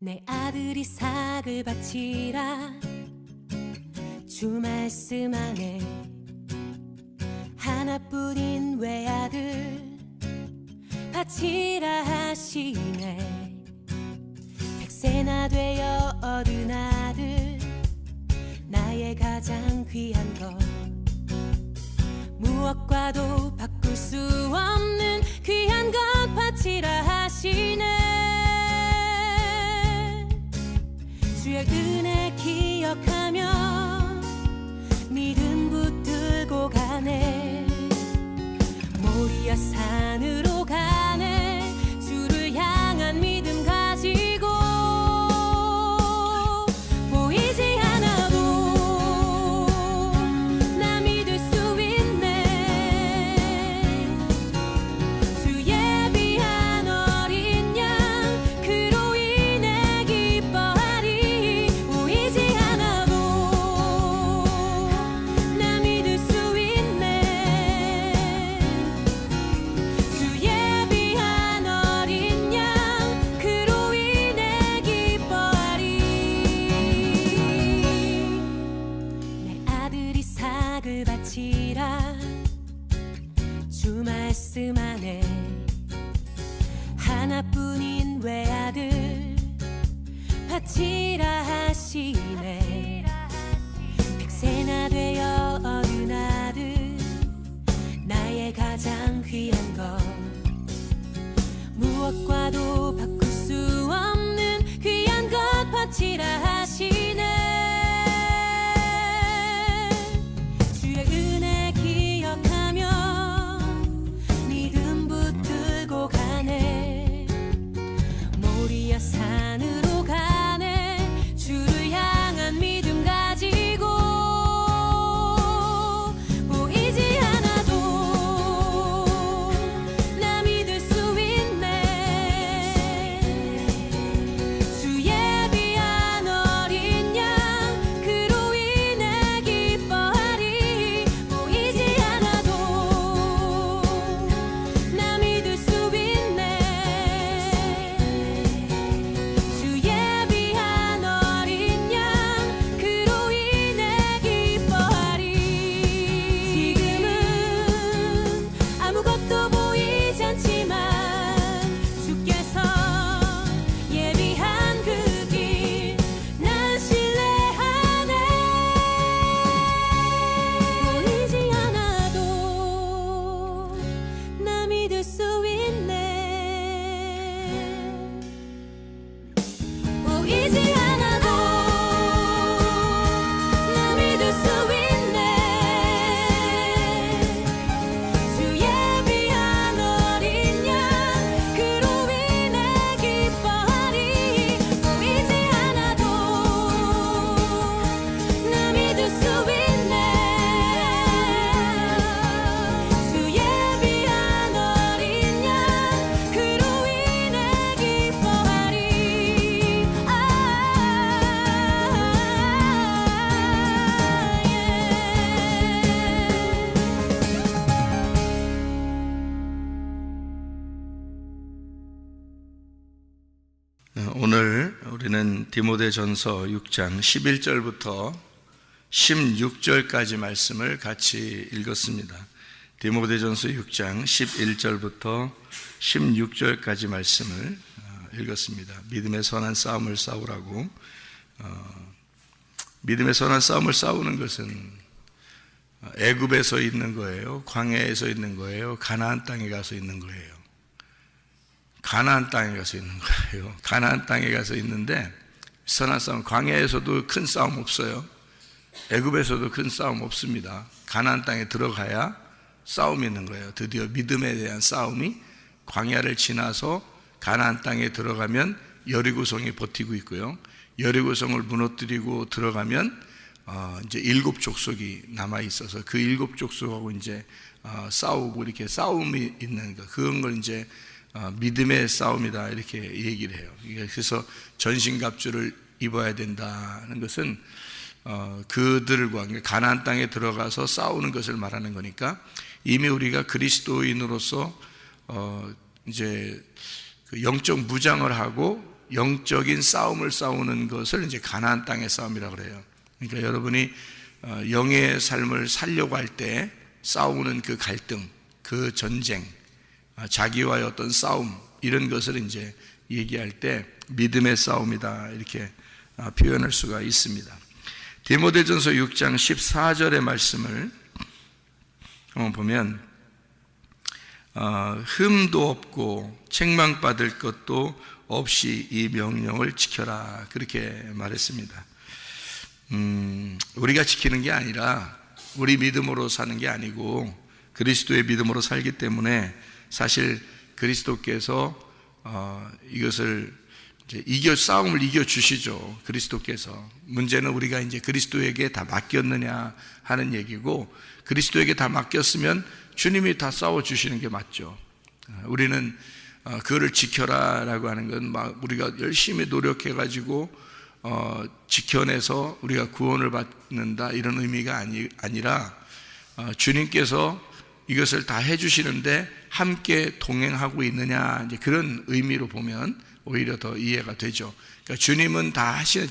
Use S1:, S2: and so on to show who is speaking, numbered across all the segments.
S1: 내 아들이 삭을 바치라 주 말씀 안에 하나뿐인 외아들 바치라 하시네. 백세나 되어 얻은 아들 나의 가장 귀한 것 무엇과도 바꿀 수 없는 귀한 것 바치라 하시네. 주의 은혜 기억하며 믿음 붙들고 가네. 모리아 산으로 가네. 주를 향한 믿음 가지고 보이지 않아도 나 믿을 수 있네. 주의 귀한 어린 양 그로 인해 기뻐하리. 보이지 않아도 나 믿을 수 있네. 주의 귀한 어린 양 그로 인해 기뻐하리. 내 아들이 삭을 바치라 주 말씀 안에 하나뿐인 외아들 바치라 하시네. 백세나 되어 얻은 아들 나의 가장 귀한 것 무엇과도 바꿀 수 없는 귀한 것 바치라 하시네. 주의 은혜 기억하며 믿음 붙들고 가네. 모리아 산으로 가네. 주를 향한 믿음 가지고 보이지 않아도 나 믿을 수 있네. 주의 귀한 어린 양 그로 인해 기뻐하리. 보이지 않아도 나 믿을 수 있네. 주의 귀한 어린 양 그로 인해 기뻐하리. 지금은 아무것도 보이지 않지만 주께서 예비한 그 길 난 신뢰하네. 보이지 않아도 나 믿을 수 있네. 보이지 않아도 나 믿을 수 있네. 주의 귀한 어린 양 그로 인해 기뻐하리. 보이지 않아도 나 믿을 수 있네. 주의 귀한 어린 양 그로 인해 기뻐하리.
S2: 오늘 우리는 디모데전서 6장 11절부터 16절까지 말씀을 같이 읽었습니다. 디모데전서 6장 11절부터 16절까지 말씀을 읽었습니다. 믿음의 선한 싸움을 싸우라고. 믿음의 선한 싸움을 싸우는 것은 애굽에서 있는 거예요? 광야에서 있는 거예요? 가나안 땅에 가서 있는 거예요? 가나안 땅에 가서 있는 거예요. 가나안 땅에 가서 있는데 선한 싸움, 광야에서도 큰 싸움 없어요. 애굽에서도 큰 싸움 없습니다. 가나안 땅에 들어가야 싸움이 있는 거예요. 드디어 믿음에 대한 싸움이 광야를 지나서 가나안 땅에 들어가면 여리고성이 버티고 있고요. 여리고성을 무너뜨리고 들어가면 이제 7 족속이 남아 있어서 그 7 족속하고 이제 싸우고 이렇게 싸움이 있는 거, 그런 걸 이제 믿음의 싸움이다 이렇게 얘기를 해요. 그래서 전신갑주를 입어야 된다는 것은 그들과 가나안 땅에 들어가서 싸우는 것을 말하는 거니까 이미 우리가 그리스도인으로서 이제 그 영적 무장을 하고 영적인 싸움을 싸우는 것을 이제 가나안 땅의 싸움이라고 그래요. 그러니까 여러분이 영의 삶을 살려고 할 때 싸우는 그 갈등, 그 전쟁, 자기와의 어떤 싸움, 이런 것을 이제 얘기할 때 믿음의 싸움이다, 이렇게 표현할 수가 있습니다. 디모데전서 6장 14절의 말씀을 한번 보면 흠도 없고 책망받을 것도 없이 이 명령을 지켜라, 그렇게 말했습니다. 우리가 지키는 게 아니라 우리 믿음으로 사는 게 아니고 그리스도의 믿음으로 살기 때문에 사실 그리스도께서 이것을 이제 싸움을 이겨 주시죠. 그리스도께서. 문제는 우리가 이제 그리스도에게 다 맡겼느냐 하는 얘기고, 그리스도에게 다 맡겼으면 주님이 다 싸워 주시는 게 맞죠. 우리는 그거를 지켜라라고 하는 건 막 우리가 열심히 노력해 가지고 지켜내서 우리가 구원을 받는다, 이런 의미가 아니라 주님께서 이것을 다 해주시는데 함께 동행하고 있느냐, 이제 그런 의미로 보면 오히려 더 이해가 되죠. 그러니까 주님은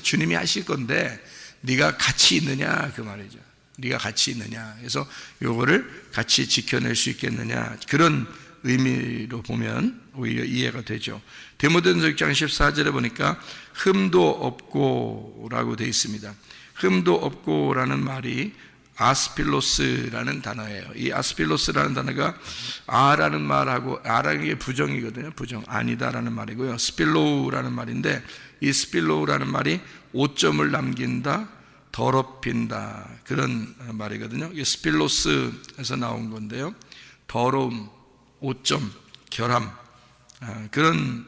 S2: 주님이 하실 건데 네가 같이 있느냐, 그 말이죠. 네가 같이 있느냐. 그래서 요거를 같이 지켜낼 수 있겠느냐, 그런 의미로 보면 오히려 이해가 되죠. 디모데전서 6장 14절에 보니까 흠도 없고라고 되어 있습니다. 흠도 없고라는 말이 아스필로스라는 단어예요. 이 아스필로스라는 단어가 아라는 말하고, 아라는 게 부정이거든요. 부정, 아니다라는 말이고요. 스필로우라는 말인데, 이 스필로우라는 말이 오점을 남긴다, 더럽힌다, 그런 말이거든요. 이게 스필로스에서 나온 건데요. 더러움, 오점, 결함, 그런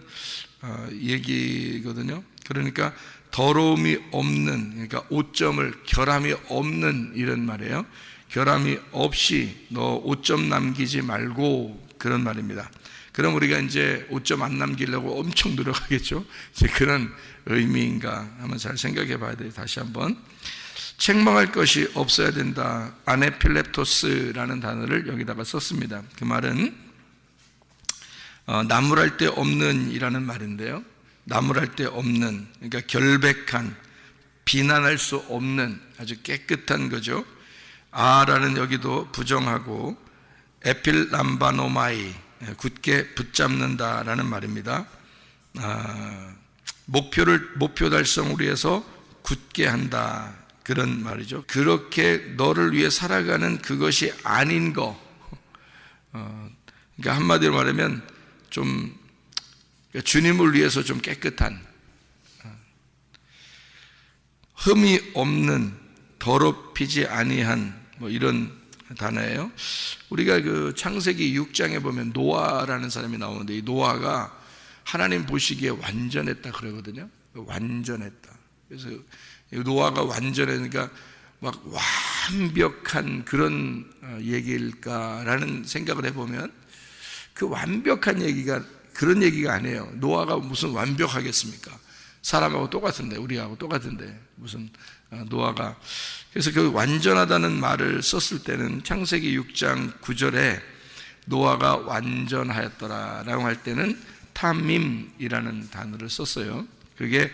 S2: 얘기거든요. 그러니까 더러움이 없는, 그러니까 오점을, 결함이 없는, 이런 말이에요. 결함이 없이 너 오점 남기지 말고, 그런 말입니다. 그럼 우리가 이제 오점 안 남기려고 엄청 노력하겠죠. 이제 그런 의미인가 한번 잘 생각해 봐야 돼요. 다시 한번. 책망할 것이 없어야 된다. 아네필렙토스라는 단어를 여기다가 썼습니다. 그 말은 나무랄 데 없는 이라는 말인데요. 나무랄 데 없는, 그러니까 결백한, 비난할 수 없는, 아주 깨끗한 거죠. 아라는 여기도 부정하고, 에필람바노마이, 굳게 붙잡는다라는 말입니다. 목표 달성을 위해서 굳게 한다, 그런 말이죠. 그렇게 너를 위해 살아가는 그것이 아닌 거, 그러니까 한마디로 말하면 좀 주님을 위해서 좀 깨끗한, 흠이 없는, 더럽히지 아니한, 뭐 이런 단어예요. 우리가 그 창세기 6장에 보면 노아라는 사람이 나오는데, 이 노아가 하나님 보시기에 완전했다 그러거든요. 완전했다. 그래서 노아가 완전하니까 막 완벽한 그런 얘기일까라는 생각을 해보면, 그 완벽한 얘기가 그런 얘기가 아니에요. 노아가 무슨 완벽하겠습니까? 사람하고 똑같은데, 우리하고 똑같은데 무슨 노아가. 그래서 그 완전하다는 말을 썼을 때는 창세기 6장 9절에 노아가 완전하였더라라고 할 때는 탐밈이라는 단어를 썼어요. 그게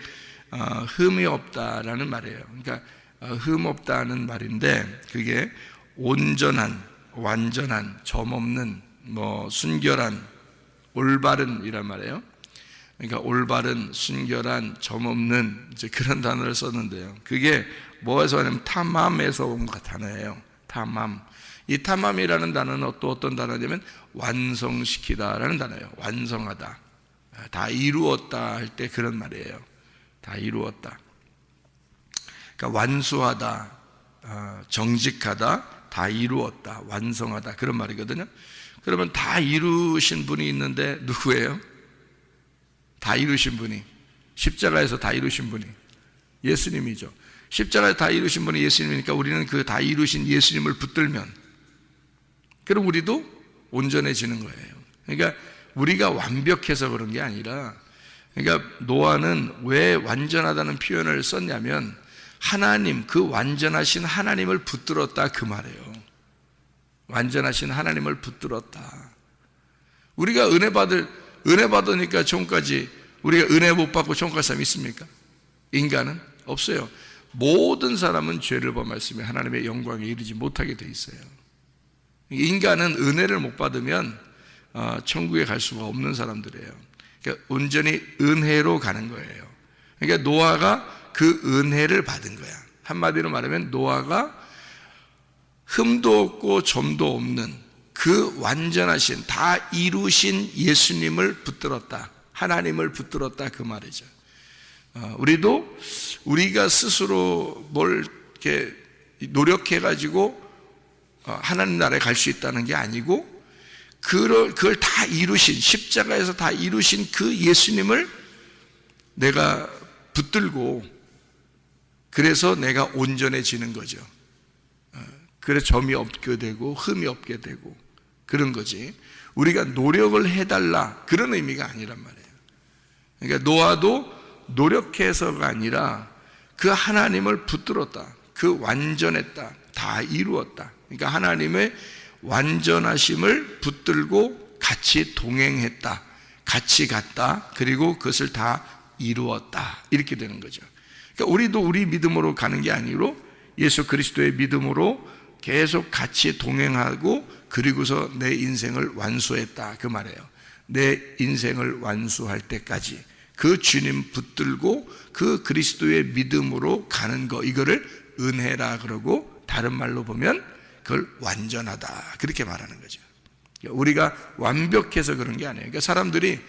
S2: 흠이 없다라는 말이에요. 그러니까 흠 없다는 말인데, 그게 온전한, 완전한, 점없는, 뭐 순결한, 올바른 이란 말이에요. 그러니까 올바른, 순결한, 점없는, 이제 그런 단어를 썼는데요. 그게 뭐에서 하냐면 타맘에서 온 단어예요. 타맘. 이 타맘이라는 단어는 또 어떤 단어냐면 완성시키다라는 단어예요. 완성하다, 다 이루었다 할 때 그런 말이에요. 다 이루었다. 그러니까 완수하다, 정직하다, 다 이루었다, 완성하다, 그런 말이거든요. 그러면 다 이루신 분이 있는데 누구예요? 다 이루신 분이, 십자가에서 다 이루신 분이 예수님이죠. 십자가에서 다 이루신 분이 예수님이니까 우리는 그 다 이루신 예수님을 붙들면, 그럼 우리도 온전해지는 거예요. 그러니까 우리가 완벽해서 그런 게 아니라, 그러니까 노아는 왜 완전하다는 표현을 썼냐면 하나님, 그 완전하신 하나님을 붙들었다, 그 말이에요. 완전하신 하나님을 붙들었다. 우리가 은혜 받으니까 지금까지 우리가 은혜 못 받고 천국 갈 사람이 있습니까? 인간은 없어요. 모든 사람은 죄를 범했으며 하나님의 영광에 이르지 못하게 돼 있어요. 인간은 은혜를 못 받으면 천국에 갈 수가 없는 사람들이에요. 그러니까 온전히 은혜로 가는 거예요. 그러니까 노아가 그 은혜를 받은 거야. 한마디로 말하면 노아가 흠도 없고 점도 없는 그 완전하신, 다 이루신 예수님을 붙들었다, 하나님을 붙들었다, 그 말이죠. 우리도 우리가 스스로 뭘 이렇게 노력해가지고 하나님 나라에 갈 수 있다는 게 아니고, 그걸 다 이루신, 십자가에서 다 이루신 그 예수님을 내가 붙들고, 그래서 내가 온전해지는 거죠. 그래서 점이 없게 되고 흠이 없게 되고 그런 거지, 우리가 노력을 해달라 그런 의미가 아니란 말이에요. 그러니까 노아도 노력해서가 아니라 그 하나님을 붙들었다, 그 완전했다, 다 이루었다. 그러니까 하나님의 완전하심을 붙들고 같이 동행했다, 같이 갔다, 그리고 그것을 다 이루었다, 이렇게 되는 거죠. 그러니까 우리도 우리 믿음으로 가는 게 아니고 예수 그리스도의 믿음으로 계속 같이 동행하고, 그리고서 내 인생을 완수했다, 그 말이에요. 내 인생을 완수할 때까지 그 주님 붙들고 그 그리스도의 믿음으로 가는 거, 이거를 은혜라 그러고, 다른 말로 보면 그걸 완전하다, 그렇게 말하는 거죠. 우리가 완벽해서 그런 게 아니에요. 그러니까 사람들이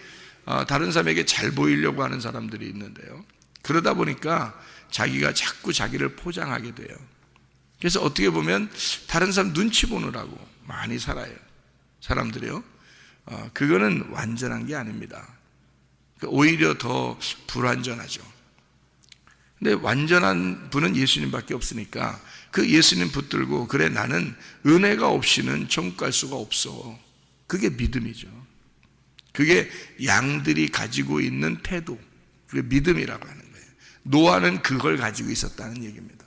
S2: 다른 사람에게 잘 보이려고 하는 사람들이 있는데요, 그러다 보니까 자기가 자꾸 자기를 포장하게 돼요. 그래서 어떻게 보면 다른 사람 눈치 보느라고 많이 살아요, 사람들이요. 그거는 완전한 게 아닙니다. 오히려 더 불완전하죠. 근데 완전한 분은 예수님밖에 없으니까 그 예수님 붙들고, 그래 나는 은혜가 없이는 천국 갈 수가 없어, 그게 믿음이죠. 그게 양들이 가지고 있는 태도, 그게 믿음이라고 하는 거예요. 노아는 그걸 가지고 있었다는 얘기입니다.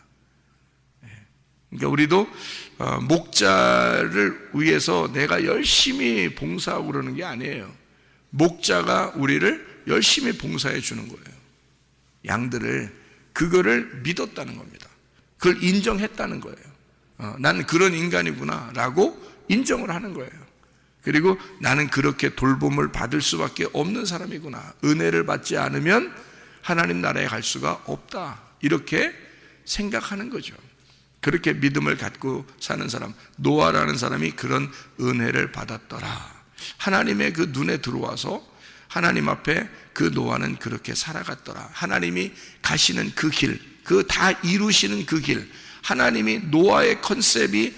S2: 그러니까 우리도 목자를 위해서 내가 열심히 봉사하고 그러는 게 아니에요. 목자가 우리를 열심히 봉사해 주는 거예요. 양들을, 그거를 믿었다는 겁니다. 그걸 인정했다는 거예요. 나는 그런 인간이구나 라고 인정을 하는 거예요. 그리고 나는 그렇게 돌봄을 받을 수밖에 없는 사람이구나, 은혜를 받지 않으면 하나님 나라에 갈 수가 없다, 이렇게 생각하는 거죠. 그렇게 믿음을 갖고 사는 사람, 노아라는 사람이 그런 은혜를 받았더라. 하나님의 그 눈에 들어와서 하나님 앞에 그 노아는 그렇게 살아갔더라. 하나님이 가시는 그 길, 그 다 이루시는 그 길, 하나님이 노아의 컨셉이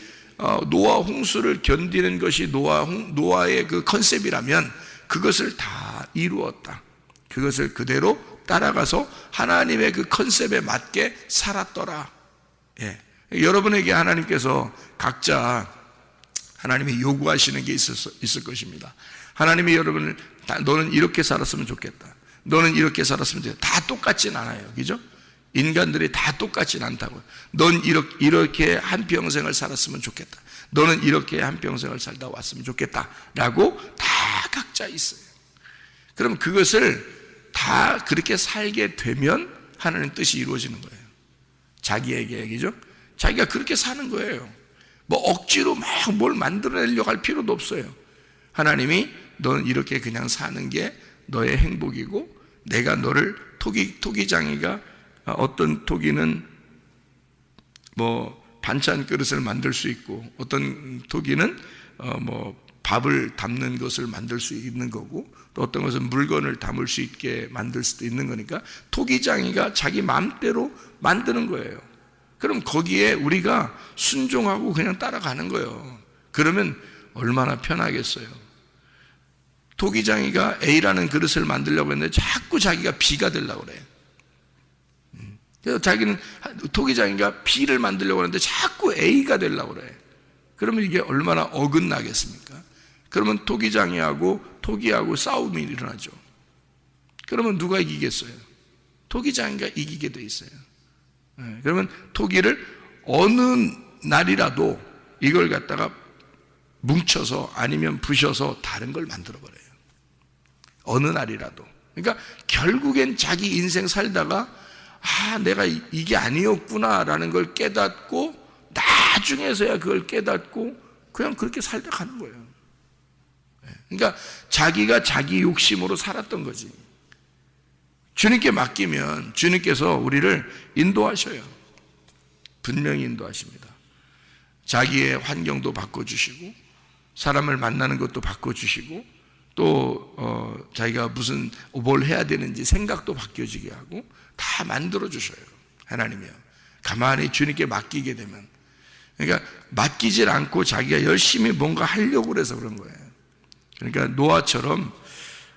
S2: 노아 홍수를 견디는 것이 노아의 그 컨셉이라면 그것을 다 이루었다. 그것을 그대로 따라가서 하나님의 그 컨셉에 맞게 살았더라. 예. 여러분에게 하나님께서 각자 하나님이 요구하시는 게 있을 것입니다. 하나님이 여러분을 너는 이렇게 살았으면 좋겠다, 너는 이렇게 살았으면 좋겠다, 다 똑같진 않아요, 그죠? 인간들이 다 똑같진 않다고. 넌 이렇게 한평생을 살았으면 좋겠다, 너는 이렇게 한평생을 살다 왔으면 좋겠다 라고 다 각자 있어요. 그럼 그것을 다 그렇게 살게 되면 하나님 뜻이 이루어지는 거예요. 자기에게 얘기죠. 자기가 그렇게 사는 거예요. 뭐 억지로 막 뭘 만들어내려고 할 필요도 없어요. 하나님이 너는 이렇게 그냥 사는 게 너의 행복이고, 내가 너를 토기장이가 어떤 토기는 뭐 반찬 그릇을 만들 수 있고, 어떤 토기는 뭐 밥을 담는 것을 만들 수 있는 거고, 또 어떤 것은 물건을 담을 수 있게 만들 수도 있는 거니까 토기장이가 자기 마음대로 만드는 거예요. 그럼 거기에 우리가 순종하고 그냥 따라가는 거예요. 그러면 얼마나 편하겠어요. 토기장이가 A라는 그릇을 만들려고 했는데 자꾸 자기가 B가 되려고 그래요. 그래서 자기는 토기장이가 B를 만들려고 하는데 자꾸 A가 되려고 그래요. 그러면 이게 얼마나 어긋나겠습니까? 그러면 토기하고 싸움이 일어나죠. 그러면 누가 이기겠어요? 토기장이가 이기게 돼 있어요. 그러면 토기를 어느 날이라도 이걸 갖다가 뭉쳐서 아니면 부셔서 다른 걸 만들어 버려요. 어느 날이라도. 그러니까 결국엔 자기 인생 살다가 내가 이게 아니었구나라는 걸 깨닫고 나중에서야 그걸 깨닫고 그냥 그렇게 살다 가는 거예요. 그러니까 자기가 자기 욕심으로 살았던 거지. 주님께 맡기면 주님께서 우리를 인도하셔요. 분명히 인도하십니다. 자기의 환경도 바꿔주시고 사람을 만나는 것도 바꿔주시고 또 자기가 무슨 뭘 해야 되는지 생각도 바뀌어지게 하고 다 만들어주셔요. 하나님이요. 가만히 주님께 맡기게 되면, 그러니까 맡기질 않고 자기가 열심히 뭔가 하려고 그래서 그런 거예요. 그러니까 노아처럼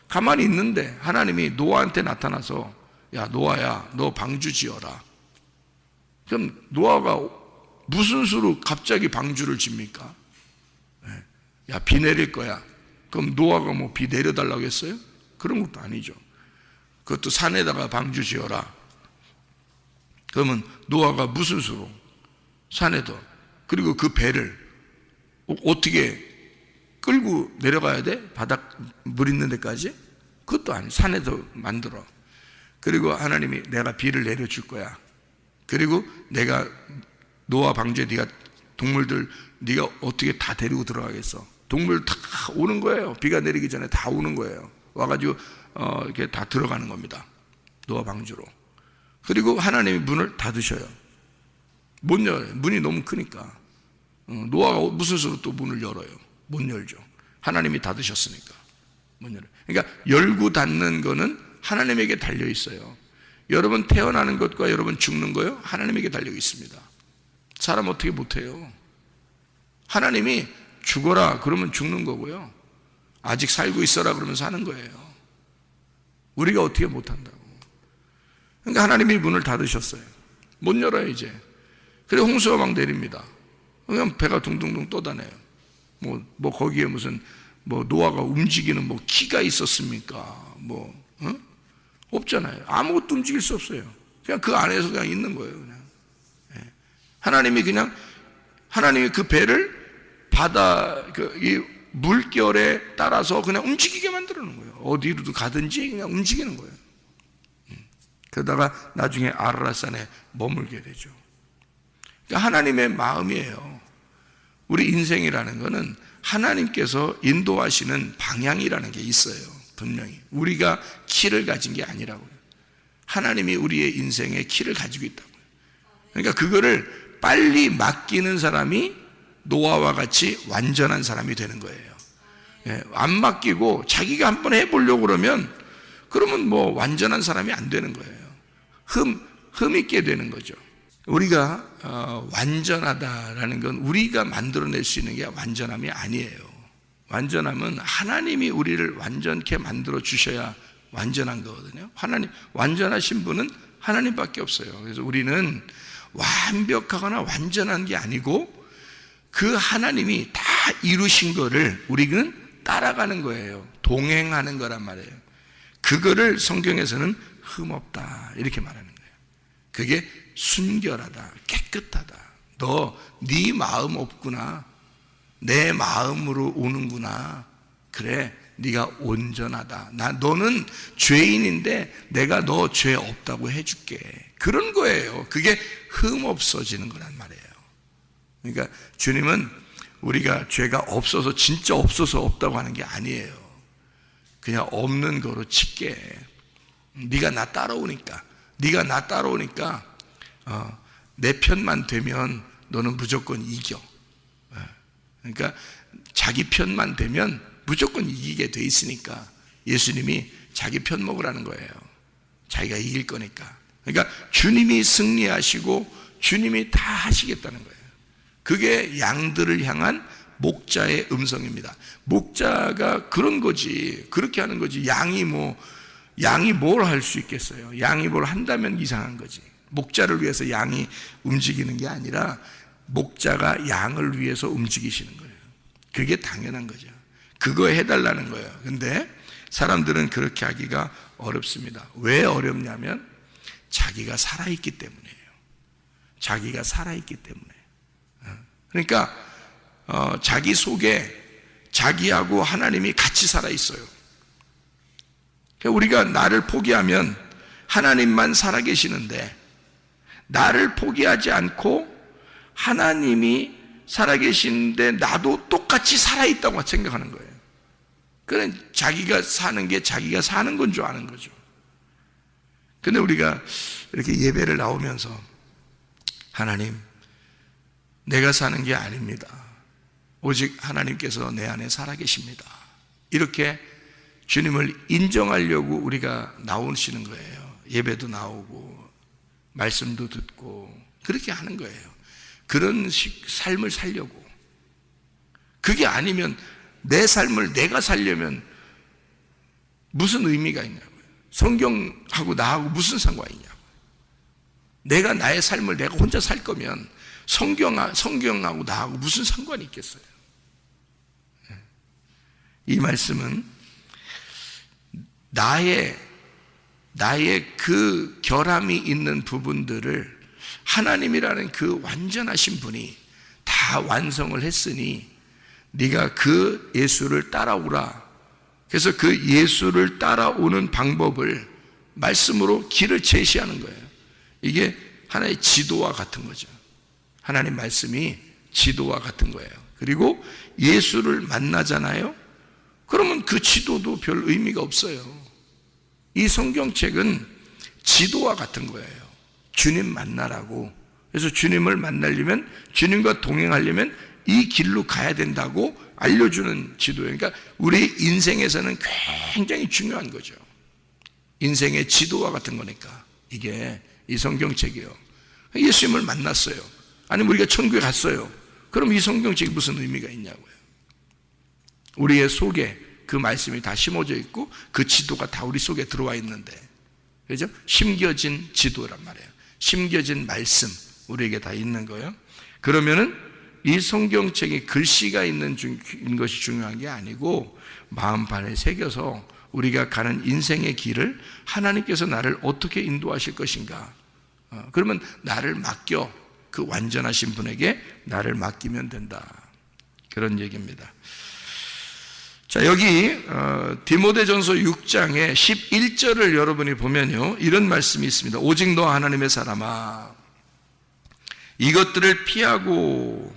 S2: 가만히 있는데 하나님이 노아한테 나타나서 야 노아야 너 방주 지어라. 그럼 노아가 무슨 수로 갑자기 방주를 집니까? 야 비 내릴 거야. 그럼 노아가 뭐 비 내려달라고 했어요? 그런 것도 아니죠. 그것도 산에다가 방주 지어라. 그러면 노아가 무슨 수로 산에도, 그리고 그 배를 어떻게 끌고 내려가야 돼? 바닥 물 있는 데까지? 그것도 아니에요. 산에도 만들어. 그리고 하나님이 내가 비를 내려줄 거야. 그리고 내가 노아 방주에 네가 동물들 네가 어떻게 다 데리고 들어가겠어? 동물 다 오는 거예요. 비가 내리기 전에 다 오는 거예요. 와가지고 이렇게 다 들어가는 겁니다. 노아 방주로. 그리고 하나님이 문을 닫으셔요. 못 열어요. 문이 너무 크니까. 노아가 무슨 수로 또 문을 열어요? 못 열죠. 하나님이 닫으셨으니까 못 열어요. 그러니까 열고 닫는 거는 하나님에게 달려 있어요. 여러분 태어나는 것과 여러분 죽는 거요? 하나님에게 달려 있습니다. 사람 어떻게 못해요? 하나님이 죽어라 그러면 죽는 거고요. 아직 살고 있어라 그러면 사는 거예요. 우리가 어떻게 못한다고. 그러니까 하나님이 문을 닫으셨어요. 못 열어요 이제. 그래 홍수가 막 내립니다. 그냥 배가 둥둥둥 떠다녀요. 뭐 거기에 무슨 노아가 움직이는 키가 있었습니까? 없잖아요. 아무것도 움직일 수 없어요. 그냥 그 안에서 그냥 있는 거예요. 그냥. 하나님이 그 배를 바다 이 물결에 따라서 그냥 움직이게 만들어 놓은 거예요. 어디로도 가든지 그냥 움직이는 거예요. 그러다가 나중에 아라랏산에 머물게 되죠. 그러니까 하나님의 마음이에요. 우리 인생이라는 것은 하나님께서 인도하시는 방향이라는 게 있어요. 분명히 우리가 키를 가진 게 아니라고요. 하나님이 우리의 인생에 키를 가지고 있다고요. 그러니까 그거를 빨리 맡기는 사람이 노아와 같이 완전한 사람이 되는 거예요. 안 맡기고 자기가 한번 해보려고 그러면 완전한 사람이 안 되는 거예요. 흠 있게 되는 거죠. 우리가 완전하다라는 건 우리가 만들어낼 수 있는 게 완전함이 아니에요. 완전함은 하나님이 우리를 완전케 만들어 주셔야 완전한 거거든요. 완전하신 분은 하나님밖에 없어요. 그래서 우리는 완벽하거나 완전한 게 아니고 그 하나님이 다 이루신 거를 우리는 따라가는 거예요. 동행하는 거란 말이에요. 그거를 성경에서는 흠없다 이렇게 말하는 거예요. 그게 순결하다, 깨끗하다. 너 네 마음 없구나. 내 마음으로 오는구나. 그래, 네가 온전하다. 너는 죄인인데 내가 너 죄 없다고 해줄게. 그런 거예요. 그게 흠 없어지는 거란 말이에요. 그러니까 주님은 우리가 죄가 없어서 진짜 없어서 없다고 하는 게 아니에요. 그냥 없는 거로 칠게. 네가 나 따라오니까 내 편만 되면 너는 무조건 이겨. 그러니까 자기 편만 되면 무조건 이기게 돼 있으니까 예수님이 자기 편 먹으라는 거예요. 자기가 이길 거니까. 그러니까 주님이 승리하시고 주님이 다 하시겠다는 거예요. 그게 양들을 향한 목자의 음성입니다. 목자가 그런 거지. 그렇게 하는 거지. 양이 뭘 할 수 있겠어요? 양이 뭘 한다면 이상한 거지. 목자를 위해서 양이 움직이는 게 아니라 목자가 양을 위해서 움직이시는 거예요. 그게 당연한 거죠. 그거 해달라는 거예요. 근데 사람들은 그렇게 하기가 어렵습니다. 왜 어렵냐면 자기가 살아있기 때문이에요. 자기가 살아있기 때문에. 그러니까 자기 속에 자기하고 하나님이 같이 살아있어요. 우리가 나를 포기하면 하나님만 살아계시는데, 나를 포기하지 않고 하나님이 살아계시는데 나도 똑같이 살아있다고 생각하는 거예요. 그는 자기가 사는 게 자기가 사는 건 줄 아는 거죠. 근데 우리가 이렇게 예배를 나오면서 하나님, 내가 사는 게 아닙니다. 오직 하나님께서 내 안에 살아계십니다. 이렇게 주님을 인정하려고 우리가 나오시는 거예요. 예배도 나오고 말씀도 듣고 그렇게 하는 거예요. 그런 삶을 살려고. 그게 아니면 내 삶을 내가 살려면 무슨 의미가 있냐고요. 성경하고 나하고 무슨 상관이 있냐고요. 내가 나의 삶을 내가 혼자 살 거면 성경하고 나하고 무슨 상관이 있겠어요. 이 말씀은 나의 그 결함이 있는 부분들을 하나님이라는 그 완전하신 분이 다 완성을 했으니 네가 그 예수를 따라오라. 그래서 그 예수를 따라오는 방법을 말씀으로 길을 제시하는 거예요. 이게 하나의 지도와 같은 거죠. 하나님 말씀이 지도와 같은 거예요. 그리고 예수를 만나잖아요. 그러면 그 지도도 별 의미가 없어요. 이 성경책은 지도와 같은 거예요. 주님 만나라고. 그래서 주님을 만나려면, 주님과 동행하려면 이 길로 가야 된다고 알려주는 지도예요. 그러니까 우리 인생에서는 굉장히 중요한 거죠. 인생의 지도와 같은 거니까 이게 이 성경책이에요. 예수님을 만났어요. 아니면 우리가 천국에 갔어요. 그럼 이 성경책이 무슨 의미가 있냐고요. 우리의 속에 그 말씀이 다 심어져 있고 그 지도가 다 우리 속에 들어와 있는데, 그죠? 심겨진 지도란 말이에요. 심겨진 말씀 우리에게 다 있는 거예요. 그러면은 이 성경책에 글씨가 있는 것이 중요한 게 아니고 마음판에 새겨서 우리가 가는 인생의 길을 하나님께서 나를 어떻게 인도하실 것인가. 그러면 나를 맡겨, 그 완전하신 분에게 나를 맡기면 된다. 그런 얘기입니다. 자, 여기 디모데전서 6장의 11절을 여러분이 보면요, 이런 말씀이 있습니다. 오직 너 하나님의 사람아, 이것들을 피하고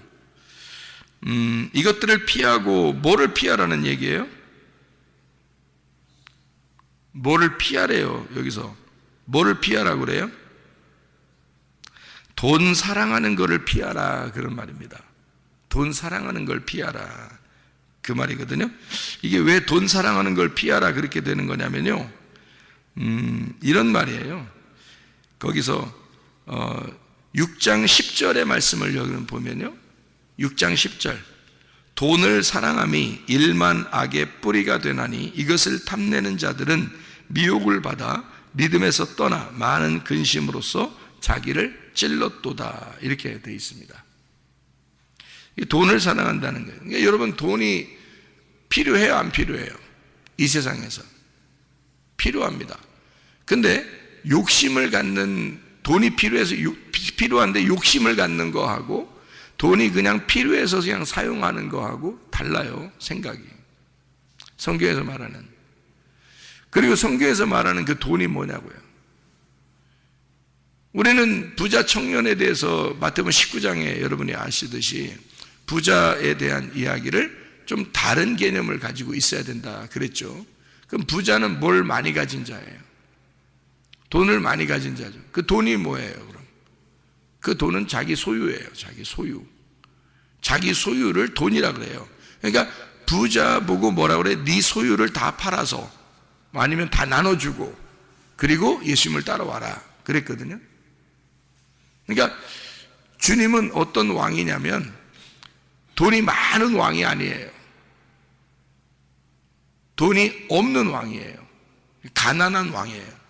S2: 뭐를 피하라는 얘기예요? 뭐를 피하래요? 여기서 뭐를 피하라고 그래요? 돈 사랑하는 거를 피하라, 그런 말입니다. 돈 사랑하는 걸 피하라, 그 말이거든요. 이게 왜 돈 사랑하는 걸 피하라 그렇게 되는 거냐면요, 이런 말이에요. 거기서 6장 10절의 말씀을 여기 보면요, 6장 10절, 돈을 사랑함이 일만 악의 뿌리가 되나니 이것을 탐내는 자들은 미혹을 받아 믿음에서 떠나 많은 근심으로써 자기를 찔렀도다, 이렇게 되어 있습니다. 돈을 사랑한다는 거예요. 그러니까 여러분, 돈이 필요해요, 안 필요해요? 이 세상에서 필요합니다. 근데 욕심을 갖는, 돈이 필요한데 욕심을 갖는 거하고 돈이 그냥 필요해서 그냥 사용하는 거하고 달라요, 생각이. 성경에서 말하는. 그리고 성경에서 말하는 그 돈이 뭐냐고요. 우리는 부자 청년에 대해서 마태복음 19장에 여러분이 아시듯이 부자에 대한 이야기를 좀 다른 개념을 가지고 있어야 된다 그랬죠. 그럼 부자는 뭘 많이 가진 자예요? 돈을 많이 가진 자죠. 그 돈이 뭐예요, 그럼? 그 돈은 자기 소유예요, 자기 소유. 자기 소유를 돈이라 그래요. 그러니까 부자 보고 뭐라 그래? 네 소유를 다 팔아서, 아니면 다 나눠주고, 그리고 예수님을 따라와라 그랬거든요. 그러니까 주님은 어떤 왕이냐면 돈이 많은 왕이 아니에요. 돈이 없는 왕이에요. 가난한 왕이에요.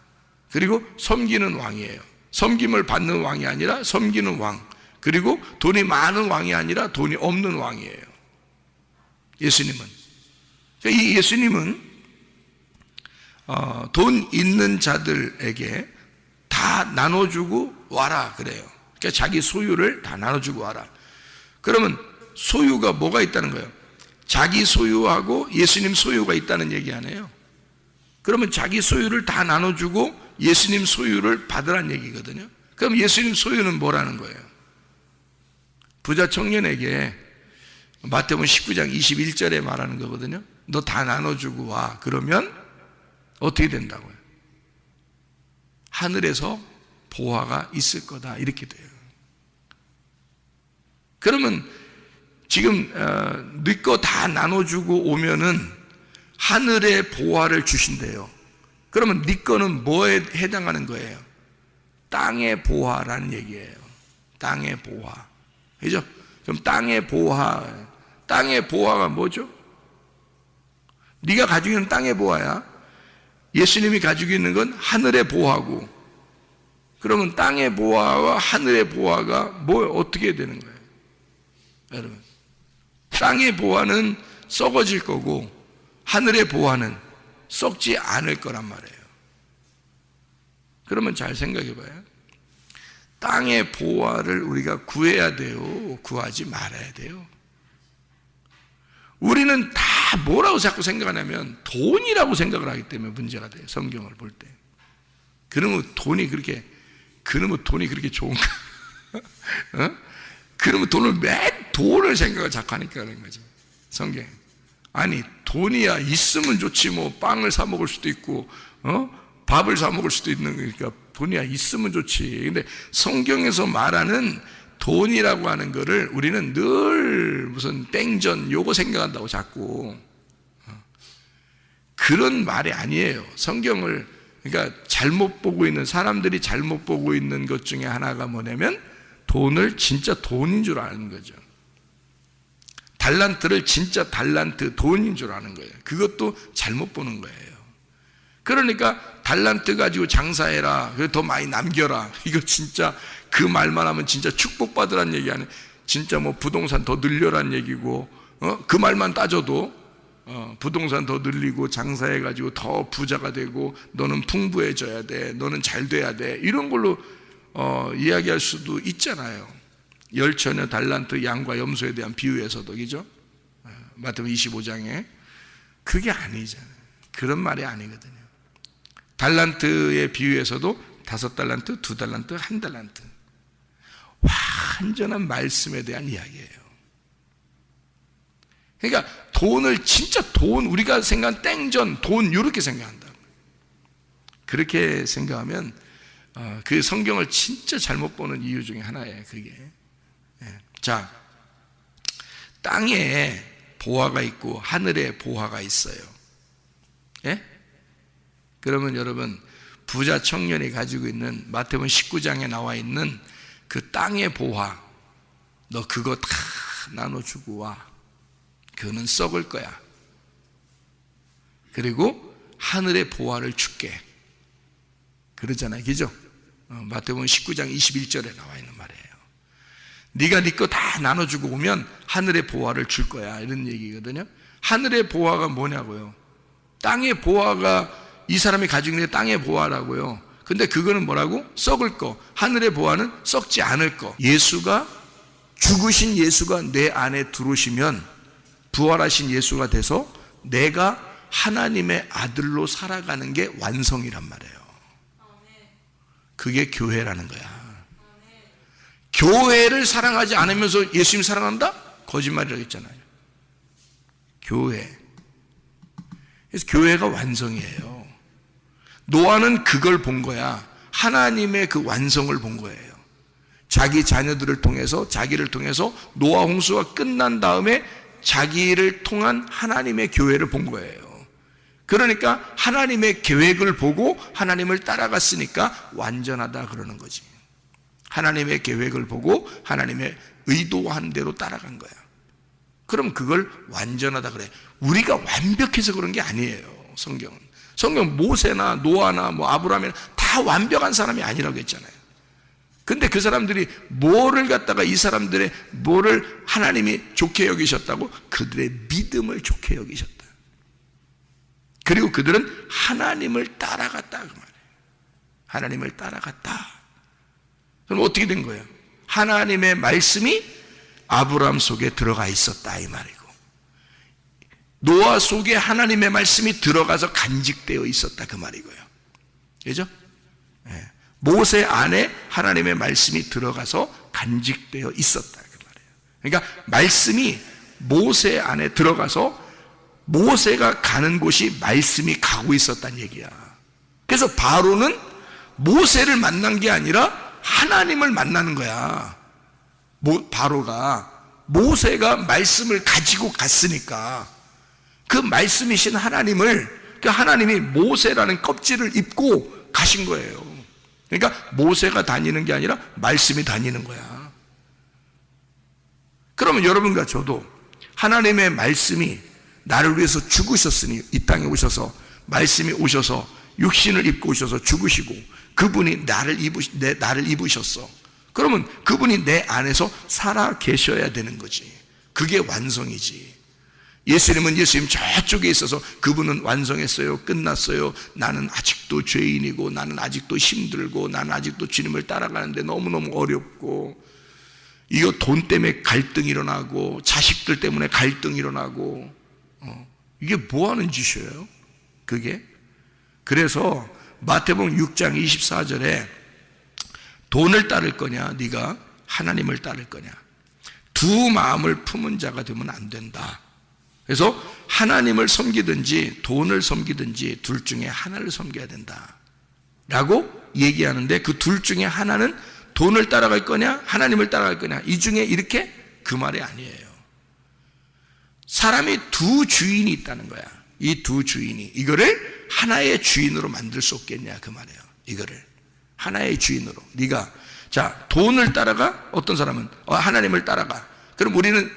S2: 그리고 섬기는 왕이에요. 섬김을 받는 왕이 아니라 섬기는 왕. 그리고 돈이 많은 왕이 아니라 돈이 없는 왕이에요, 예수님은. 이 예수님은 돈 있는 자들에게 다 나눠주고 와라 그래요. 그러니까 자기 소유를 다 나눠주고 와라. 그러면 소유가 뭐가 있다는 거예요? 자기 소유하고 예수님 소유가 있다는 얘기 아니에요. 그러면 자기 소유를 다 나눠주고 예수님 소유를 받으란 얘기거든요. 그럼 예수님 소유는 뭐라는 거예요? 부자 청년에게 마태복음 19장 21절에 말하는 거거든요. 너 다 나눠주고 와. 그러면 어떻게 된다고요? 하늘에서 보화가 있을 거다. 이렇게 돼요. 그러면 지금 네 거 다 나눠주고 오면은 하늘의 보화를 주신대요. 그러면 네 거는 뭐에 해당하는 거예요? 땅의 보화라는 얘기예요. 땅의 보화. 그죠? 그럼 땅의 보화가 뭐죠? 네가 가지고 있는 땅의 보화야. 예수님이 가지고 있는 건 하늘의 보화고, 그러면 땅의 보화와 하늘의 보화가 어떻게 되는 거예요? 여러분, 땅의 보화는 썩어질 거고 하늘의 보화는 썩지 않을 거란 말이에요. 그러면 잘 생각해 봐요. 땅의 보화를 우리가 구해야 돼요? 구하지 말아야 돼요? 우리는 다 뭐라고 자꾸 생각하냐면 돈이라고 생각을 하기 때문에 문제가 돼요. 성경을 볼 때. 그러면 돈이 그렇게 좋은가? 어? 그러면 돈을 생각을 자꾸 하니까 그런 거죠. 성경. 아니, 돈이야 있으면 좋지, 뭐 빵을 사 먹을 수도 있고 밥을 사 먹을 수도 있는 거니까 돈이야 있으면 좋지. 근데 성경에서 말하는 돈이라고 하는 거를 우리는 늘 무슨 땡전 요거 생각한다고 자꾸. 그런 말이 아니에요. 성경을 그러니까 잘못 보고 있는 사람들이 잘못 보고 있는 것 중에 하나가 뭐냐면 돈을 진짜 돈인 줄 아는 거죠. 달란트를 진짜 달란트 돈인 줄 아는 거예요. 그것도 잘못 보는 거예요. 그러니까 달란트 가지고 장사해라, 그래서 더 많이 남겨라, 이거 진짜 그 말만 하면 진짜 축복받으란 얘기 아니에요. 진짜 뭐 부동산 더 늘려란 얘기고, 그 말만 따져도 부동산 더 늘리고 장사해가지고 더 부자가 되고 너는 풍부해져야 돼, 너는 잘 돼야 돼, 이런 걸로 이야기할 수도 있잖아요. 열처녀 달란트 양과 염소에 대한 비유에서도, 그죠? 마태복음 25장에 그게 아니잖아요. 그런 말이 아니거든요. 달란트의 비유에서도 5달란트, 2달란트, 1달란트, 완전한 말씀에 대한 이야기예요. 그러니까 돈을 진짜 돈, 우리가 생각한 땡전, 돈 이렇게 생각한다. 그렇게 생각하면 그 성경을 진짜 잘못 보는 이유 중에 하나예요. 그게. 자, 땅에 보화가 있고 하늘에 보화가 있어요. 예? 그러면 여러분, 부자 청년이 가지고 있는 마태복음 19장에 나와 있는 그 땅의 보화, 너 그거 다 나눠주고 와. 그거는 썩을 거야. 그리고 하늘의 보화를 줄게. 그러잖아요. 그죠? 마태복음 19장 21절에 나와 있는 말이에요. 네가 네 거 다 나눠주고 오면 하늘의 보화를 줄 거야, 이런 얘기거든요. 하늘의 보화가 뭐냐고요? 땅의 보화가 이 사람이 가지고 있는 땅의 보화라고요. 근데 그거는 뭐라고? 썩을 거. 하늘의 보화는 썩지 않을 거. 죽으신 예수가 내 안에 들어오시면 부활하신 예수가 돼서 내가 하나님의 아들로 살아가는 게 완성이란 말이에요. 그게 교회라는 거야. 교회를 사랑하지 않으면서 예수님 사랑한다? 거짓말이라고 했잖아요. 교회. 그래서 교회가 완성이에요. 노아는 그걸 본 거야. 하나님의 그 완성을 본 거예요. 자기 자녀들을 통해서, 자기를 통해서 노아 홍수가 끝난 다음에 자기를 통한 하나님의 교회를 본 거예요. 그러니까 하나님의 계획을 보고 하나님을 따라갔으니까 완전하다 그러는 거지. 하나님의 계획을 보고 하나님의 의도한 대로 따라간 거야. 그럼 그걸 완전하다 그래. 우리가 완벽해서 그런 게 아니에요. 성경은. 성경 모세나 노아나 뭐 아브라함이나 다 완벽한 사람이 아니라고 했잖아요. 근데 그 사람들이 뭐를 갖다가 이 사람들의 뭐를 하나님이 좋게 여기셨다고? 그들의 믿음을 좋게 여기셨다. 그리고 그들은 하나님을 따라갔다 그 말이에요. 하나님을 따라갔다. 그럼 어떻게 된 거예요? 하나님의 말씀이 아브라함 속에 들어가 있었다 이 말이고, 노아 속에 하나님의 말씀이 들어가서 간직되어 있었다 그 말이고요. 그죠? 예. 모세 안에 하나님의 말씀이 들어가서 간직되어 있었다 그 말이에요. 그러니까 말씀이 모세 안에 들어가서 모세가 가는 곳이 말씀이 가고 있었다는 얘기야. 그래서 바로는 모세를 만난 게 아니라 하나님을 만나는 거야. 바로가 모세가 말씀을 가지고 갔으니까 그 말씀이신 하나님을, 그 하나님이 모세라는 껍질을 입고 가신 거예요. 그러니까 모세가 다니는 게 아니라 말씀이 다니는 거야. 그러면 여러분과 저도 하나님의 말씀이 나를 위해서 죽으셨으니 이 땅에 오셔서 말씀이 오셔서 육신을 입고 오셔서 죽으시고 그분이 나를 입으셨어. 그러면 그분이 내 안에서 살아 계셔야 되는 거지. 그게 완성이지. 예수님은 예수님 저쪽에 있어서 그분은 완성했어요. 끝났어요. 나는 아직도 죄인이고 나는 아직도 힘들고 나는 아직도 주님을 따라가는데 너무너무 어렵고 이거 돈 때문에 갈등이 일어나고 자식들 때문에 갈등이 일어나고 이게 뭐 하는 짓이에요? 그게? 그래서 마태복음 6장 24절에 돈을 따를 거냐 네가 하나님을 따를 거냐 두 마음을 품은 자가 되면 안 된다. 그래서 하나님을 섬기든지 돈을 섬기든지 둘 중에 하나를 섬겨야 된다 라고 얘기하는데 그 둘 중에 하나는 돈을 따라갈 거냐 하나님을 따라갈 거냐 이 중에 이렇게 그 말이 아니에요. 사람이 두 주인이 있다는 거야. 이 두 주인이 이거를 하나의 주인으로 만들 수 없겠냐 그 말이에요. 이거를 하나의 주인으로 네가 자 돈을 따라가 어떤 사람은 하나님을 따라가. 그럼 우리는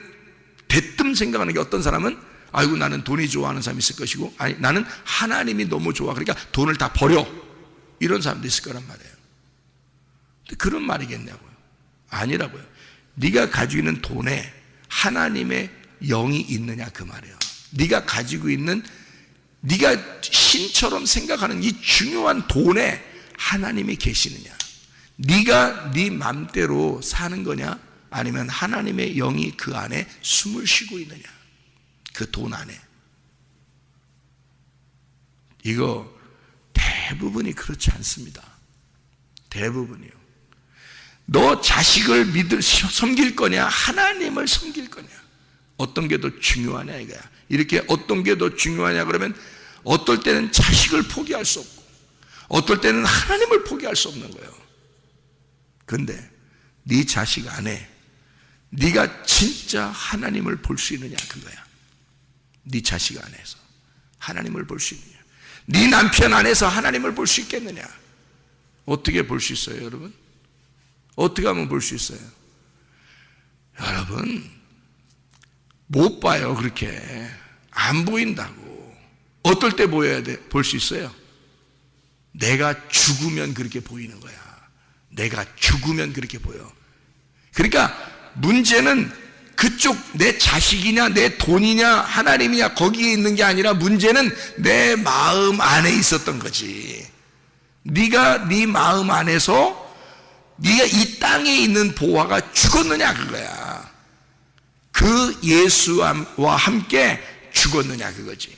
S2: 대뜸 생각하는 게 어떤 사람은 아이고 나는 돈이 좋아하는 사람이 있을 것이고 아니 나는 하나님이 너무 좋아 그러니까 돈을 다 버려 이런 사람도 있을 거란 말이에요. 근데 그런 말이겠냐고요. 아니라고요. 네가 가지고 있는 돈에 하나님의 영이 있느냐 그 말이에요. 네가 가지고 있는 네가 신처럼 생각하는 이 중요한 돈에 하나님이 계시느냐 네가 네 맘대로 사는 거냐 아니면 하나님의 영이 그 안에 숨을 쉬고 있느냐 그 돈 안에. 이거 대부분이 그렇지 않습니다. 대부분이요. 너 자식을 섬길 거냐 하나님을 섬길 거냐 어떤 게 더 중요하냐 이거야. 이렇게 어떤 게 더 중요하냐 그러면 어떨 때는 자식을 포기할 수 없고 어떨 때는 하나님을 포기할 수 없는 거예요. 그런데 네 자식 안에 네가 진짜 하나님을 볼 수 있느냐 그거야. 네 자식 안에서 하나님을 볼 수 있느냐 네 남편 안에서 하나님을 볼 수 있겠느냐. 어떻게 볼 수 있어요 여러분? 어떻게 하면 볼 수 있어요? 여러분 못 봐요. 그렇게 안 보인다고. 어떨 때 보여야 돼? 볼 수 있어요? 내가 죽으면 그렇게 보이는 거야. 내가 죽으면 그렇게 보여. 그러니까 문제는 그쪽 내 자식이냐 내 돈이냐 하나님이냐 거기에 있는 게 아니라 문제는 내 마음 안에 있었던 거지. 네가 네 마음 안에서 네가 이 땅에 있는 보화가 죽었느냐 그거야. 그 예수와 함께 죽었느냐 그거지.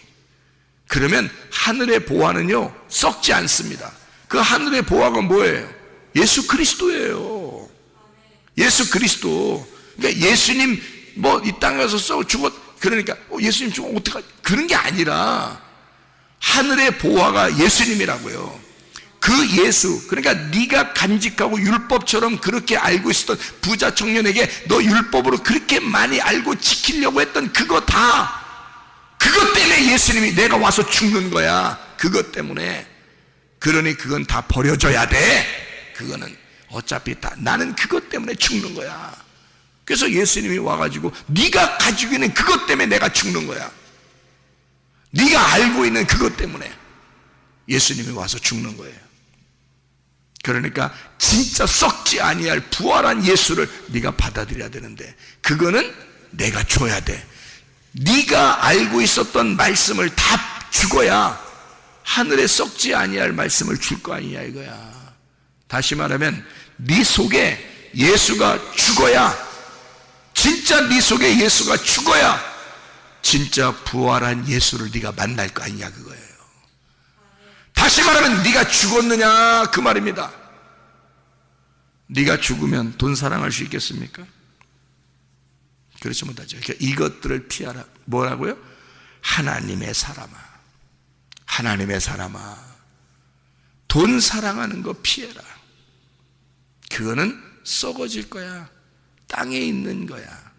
S2: 그러면 하늘의 보화는요 썩지 않습니다. 그 하늘의 보화가 뭐예요? 예수 그리스도예요. 예수 그리스도. 그러니까 예수님 뭐 이 땅에 가서 썩어 죽었 그러니까 예수님 죽어 어떡하지 그런 게 아니라 하늘의 보화가 예수님이라고요. 그 예수, 그러니까 네가 간직하고 율법처럼 그렇게 알고 있었던 부자 청년에게 너 율법으로 그렇게 많이 알고 지키려고 했던 그거 다 그것 때문에 예수님이 내가 와서 죽는 거야. 그것 때문에. 그러니 그건 다 버려져야 돼. 그거는 어차피 다 나는 그것 때문에 죽는 거야. 그래서 예수님이 와가지고 네가 가지고 있는 그것 때문에 내가 죽는 거야. 네가 알고 있는 그것 때문에 예수님이 와서 죽는 거예요. 그러니까 진짜 썩지 아니할 부활한 예수를 네가 받아들여야 되는데 그거는 내가 줘야 돼. 네가 알고 있었던 말씀을 다 죽어야 하늘에 썩지 아니할 말씀을 줄 거 아니냐 이거야. 다시 말하면 네 속에 예수가 죽어야 진짜 네 속에 예수가 죽어야 진짜 부활한 예수를 네가 만날 거 아니냐 그거예요. 다시 말하면 네가 죽었느냐 그 말입니다. 네가 죽으면 돈 사랑할 수 있겠습니까? 그렇지 못하죠. 그러니까 이것들을 피하라. 뭐라고요? 하나님의 사람아, 하나님의 사람아, 돈 사랑하는 거 피해라. 그거는 썩어질 거야. 땅에 있는 거야.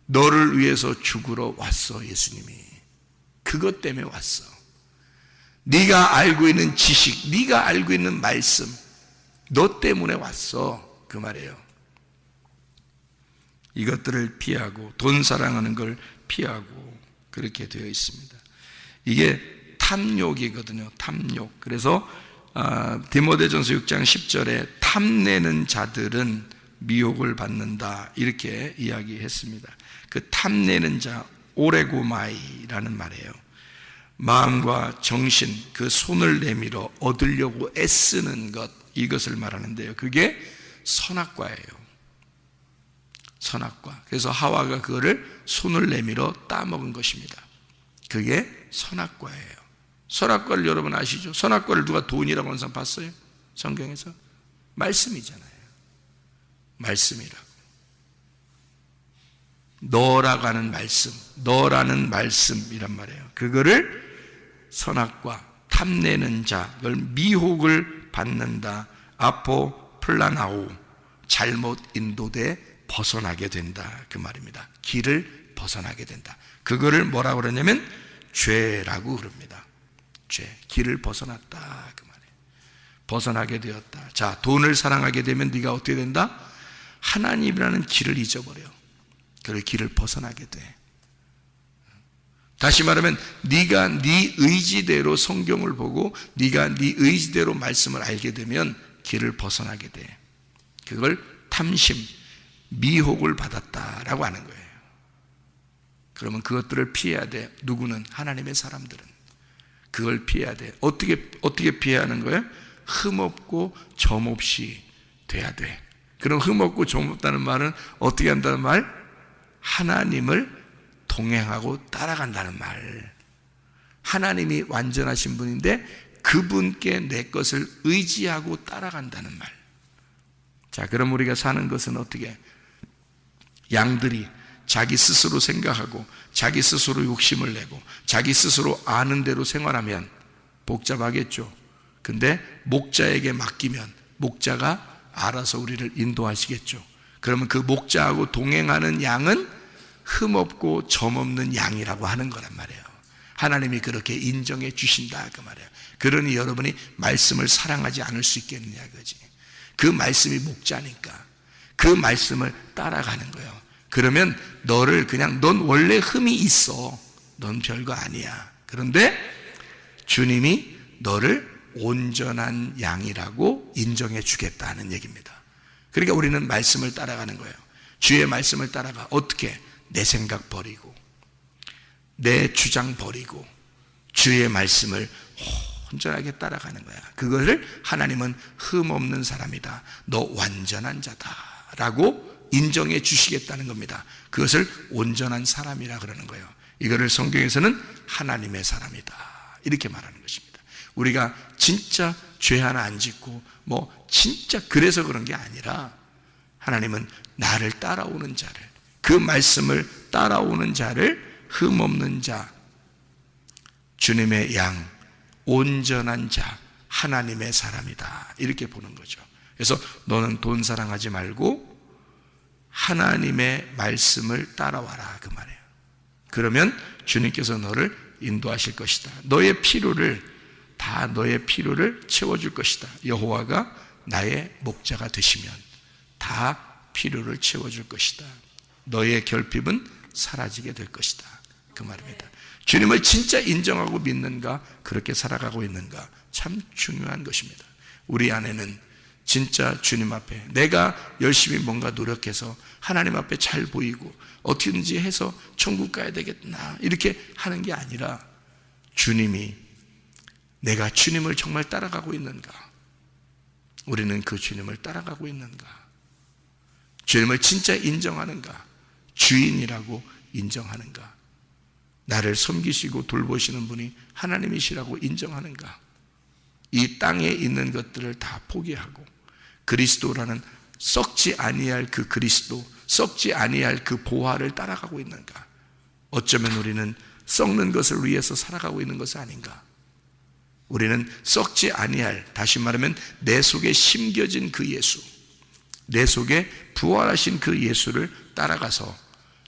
S2: 너를 위해서 죽으러 왔어. 예수님이 그것 때문에 왔어. 네가 알고 있는 지식, 네가 알고 있는 말씀, 너 때문에 왔어 그 말이에요. 이것들을 피하고 돈 사랑하는 걸 피하고 그렇게 되어 있습니다. 이게 탐욕이거든요. 탐욕. 그래서 디모데전서 6장 10절에 탐내는 자들은 미혹을 받는다 이렇게 이야기했습니다. 그 탐내는 자, 오레고마이라는 말이에요. 마음과 정신, 그 손을 내밀어 얻으려고 애쓰는 것, 이것을 말하는데요. 그게 선악과예요. 선악과. 그래서 하와가 그거를 손을 내밀어 따먹은 것입니다. 그게 선악과예요. 선악과를 여러분 아시죠? 선악과를 누가 돈이라고 하는 사람 봤어요? 성경에서? 말씀이잖아요. 말씀이라고. 너라고 하는 말씀, 너라는 말씀이란 말이에요. 그거를 선악과, 탐내는 자, 그걸 미혹을 받는다. 아포 플라나오, 잘못 인도돼 벗어나게 된다 그 말입니다. 길을 벗어나게 된다. 그거를 뭐라고 그러냐면 죄라고 그럽니다. 죄, 길을 벗어났다 그 말이에요. 벗어나게 되었다. 자, 돈을 사랑하게 되면 네가 어떻게 된다? 하나님이라는 길을 잊어버려. 그 길을 벗어나게 돼. 다시 말하면 네가 네 의지대로 성경을 보고 네가 네 의지대로 말씀을 알게 되면 길을 벗어나게 돼. 그걸 탐심, 미혹을 받았다라고 하는 거예요. 그러면 그것들을 피해야 돼. 누구는? 하나님의 사람들은 그걸 피해야 돼. 어떻게 피해야 하는 거예요? 흠없고 점없이 돼야 돼. 그럼 흠없고 점없다는 말은 어떻게 한다는 말? 하나님을 동행하고 따라간다는 말. 하나님이 완전하신 분인데 그분께 내 것을 의지하고 따라간다는 말. 자, 그럼 우리가 사는 것은 어떻게? 양들이 자기 스스로 생각하고 자기 스스로 욕심을 내고 자기 스스로 아는 대로 생활하면 복잡하겠죠. 근데 목자에게 맡기면 목자가 알아서 우리를 인도하시겠죠. 그러면 그 목자하고 동행하는 양은 흠없고 점없는 양이라고 하는 거란 말이에요. 하나님이 그렇게 인정해 주신다 그 말이에요. 그러니 여러분이 말씀을 사랑하지 않을 수 있겠느냐 그지. 그 말씀이 목자니까 그 말씀을 따라가는 거예요. 그러면 너를 그냥 넌 원래 흠이 있어. 넌 별거 아니야. 그런데 주님이 너를 온전한 양이라고 인정해 주겠다는 얘기입니다. 그러니까 우리는 말씀을 따라가는 거예요. 주의 말씀을 따라가. 어떻게? 내 생각 버리고 내 주장 버리고 주의 말씀을 온전하게 따라가는 거야. 그것을 하나님은 흠없는 사람이다. 너 완전한 자다 라고 인정해 주시겠다는 겁니다. 그것을 온전한 사람이라 그러는 거예요. 이거를 성경에서는 하나님의 사람이다 이렇게 말하는 것입니다. 우리가 진짜 죄 하나 안 짓고 진짜 그래서 그런 게 아니라 하나님은 나를 따라오는 자를, 그 말씀을 따라오는 자를 흠없는 자, 주님의 양, 온전한 자, 하나님의 사람이다 이렇게 보는 거죠. 그래서 너는 돈 사랑하지 말고 하나님의 말씀을 따라와라 그 말이에요. 그러면 주님께서 너를 인도하실 것이다. 너의 필요를 채워줄 것이다. 여호와가 나의 목자가 되시면 다 필요를 채워줄 것이다. 너의 결핍은 사라지게 될 것이다 그 말입니다. 주님을 진짜 인정하고 믿는가, 그렇게 살아가고 있는가, 참 중요한 것입니다. 우리 안에는 진짜 주님 앞에 내가 열심히 뭔가 노력해서 하나님 앞에 잘 보이고 어떻게든지 해서 천국 가야 되겠나 이렇게 하는 게 아니라 주님이, 내가 주님을 정말 따라가고 있는가, 우리는 그 주님을 따라가고 있는가, 주님을 진짜 인정하는가, 주인이라고 인정하는가. 나를 섬기시고 돌보시는 분이 하나님이시라고 인정하는가? 이 땅에 있는 것들을 다 포기하고 그리스도라는 썩지 아니할 그 그리스도, 썩지 아니할 그 보화를 따라가고 있는가? 어쩌면 우리는 썩는 것을 위해서 살아가고 있는 것이 아닌가? 우리는 썩지 아니할, 다시 말하면 내 속에 심겨진 그 예수, 내 속에 부활하신 그 예수를 따라가서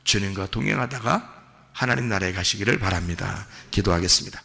S2: 주님과 동행하다가 하나님 나라에 가시기를 바랍니다. 기도하겠습니다.